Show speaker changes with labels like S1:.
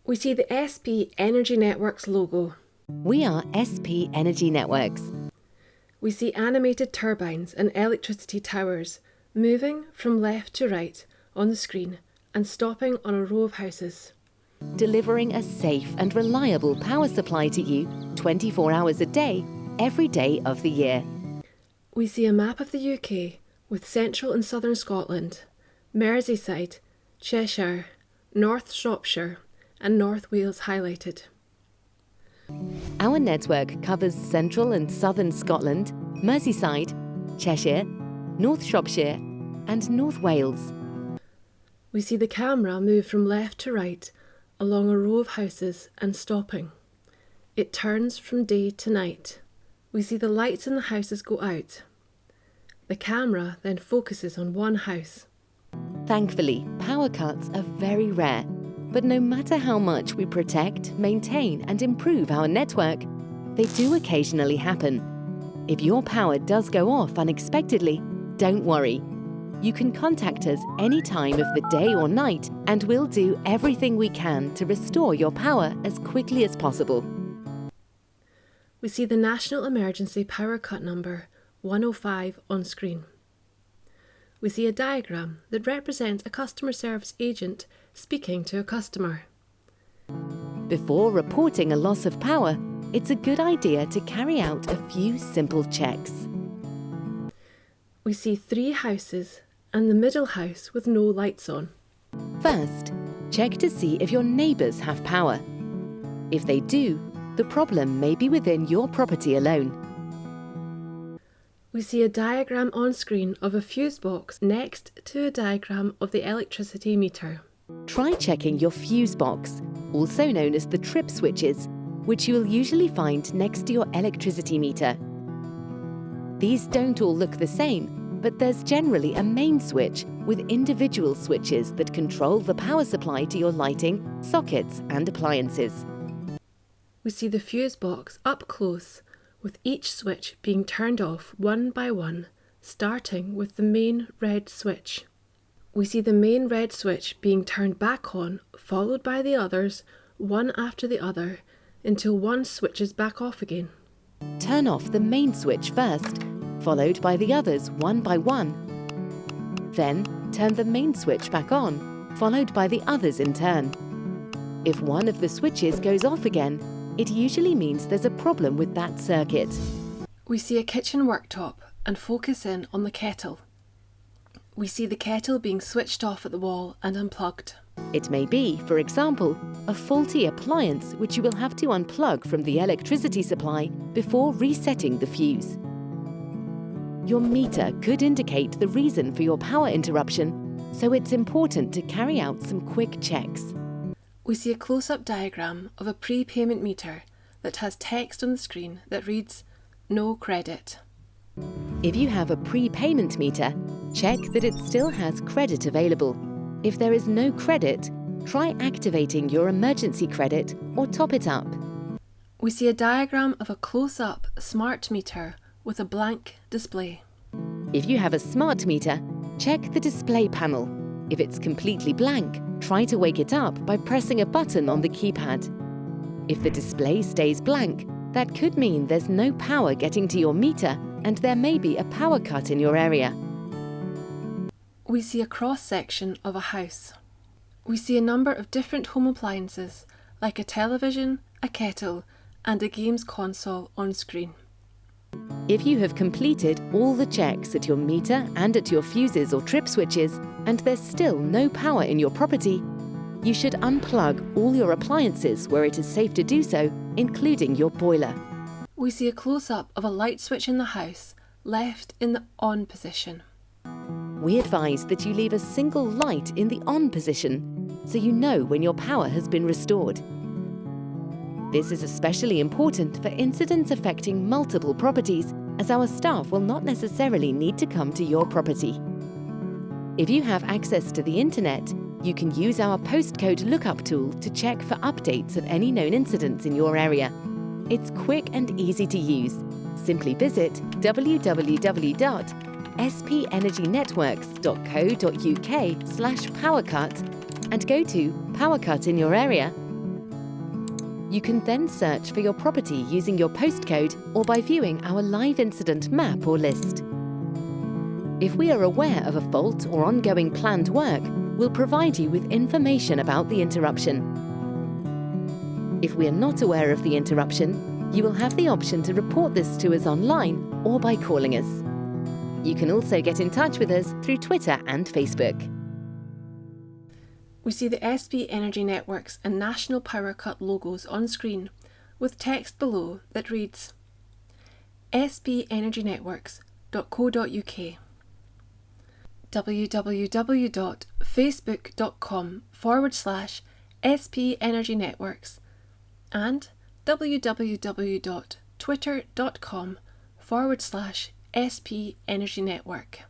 S1: We see the SP Energy Networks logo.
S2: We are SP Energy Networks.
S1: We see animated turbines and electricity towers moving from left to right on the screen and stopping on a row of houses.
S2: Delivering a safe and reliable power supply to you 24 hours a day, every day of the year.
S1: We see a map of the UK with central and southern Scotland, Merseyside, Cheshire, North Shropshire and North Wales highlighted.
S2: Our network covers central and southern Scotland, Merseyside, Cheshire, North Shropshire and North Wales.
S1: We see the camera move from left to right along a row of houses and stopping. It turns from day to night. We see the lights in the houses go out. The camera then focuses on one house.
S2: Thankfully, power cuts are very rare, but no matter how much we protect, maintain and improve our network, they do occasionally happen. If your power does go off unexpectedly, don't worry. You can contact us any time of the day or night and we'll do everything we can to restore your power as quickly as possible.
S1: We see the National Emergency Power Cut number 105 on screen. We see a diagram that represents a customer service agent speaking to a customer.
S2: Before reporting a loss of power, it's a good idea to carry out a few simple checks.
S1: We see 3 houses and the middle house with no lights on.
S2: First, check to see if your neighbours have power. If they do, the problem may be within your property alone.
S1: We see a diagram on screen of a fuse box next to a diagram of the electricity meter.
S2: Try checking your fuse box, also known as the trip switches, which you will usually find next to your electricity meter. These don't all look the same, but there's generally a main switch with individual switches that control the power supply to your lighting, sockets and appliances.
S1: We see the fuse box up close, with each switch being turned off one by one, starting with the main red switch. We see the main red switch being turned back on, followed by the others, one after the other, until one switches back off again.
S2: Turn off the main switch first, followed by the others one by one. Then turn the main switch back on, followed by the others in turn. If one of the switches goes off again, it usually means there's a problem with that circuit.
S1: We see a kitchen worktop and focus in on the kettle. We see the kettle being switched off at the wall and unplugged.
S2: It may be, for example, a faulty appliance which you will have to unplug from the electricity supply before resetting the fuse. Your meter could indicate the reason for your power interruption, so it's important to carry out some quick checks.
S1: We see a close-up diagram of a prepayment meter that has text on the screen that reads, "No credit."
S2: If you have a prepayment meter, check that it still has credit available. If there is no credit, try activating your emergency credit or top it up.
S1: We see a diagram of a close-up smart meter with a blank display.
S2: If you have a smart meter, check the display panel. If it's completely blank, try to wake it up by pressing a button on the keypad. If the display stays blank, that could mean there's no power getting to your meter and there may be a power cut in your area.
S1: We see a cross-section of a house. We see a number of different home appliances, like a television, a kettle, and a games console on screen.
S2: If you have completed all the checks at your meter and at your fuses or trip switches, and there's still no power in your property, you should unplug all your appliances where it is safe to do so, including your boiler.
S1: We see a close-up of a light switch in the house, left in the on position.
S2: We advise that you leave a single light in the on position, so you know when your power has been restored. This is especially important for incidents affecting multiple properties, as our staff will not necessarily need to come to your property. If you have access to the internet, you can use our postcode lookup tool to check for updates of any known incidents in your area. It's quick and easy to use. Simply visit www.spenergynetworks.co.uk/powercut and go to Power Cut in your area, You can then search for your property using your postcode or by viewing our live incident map or list. If we are aware of a fault or ongoing planned work, we'll provide you with information about the interruption. If we are not aware of the interruption, you will have the option to report this to us online or by calling us. You can also get in touch with us through Twitter and Facebook.
S1: We see the SB Energy Networks and National Power Cut logos on screen, with text below that reads sbenergynetworks.co.uk, www.facebook.com/SP Energy Networks, and www.twitter.com/SP Energy Network.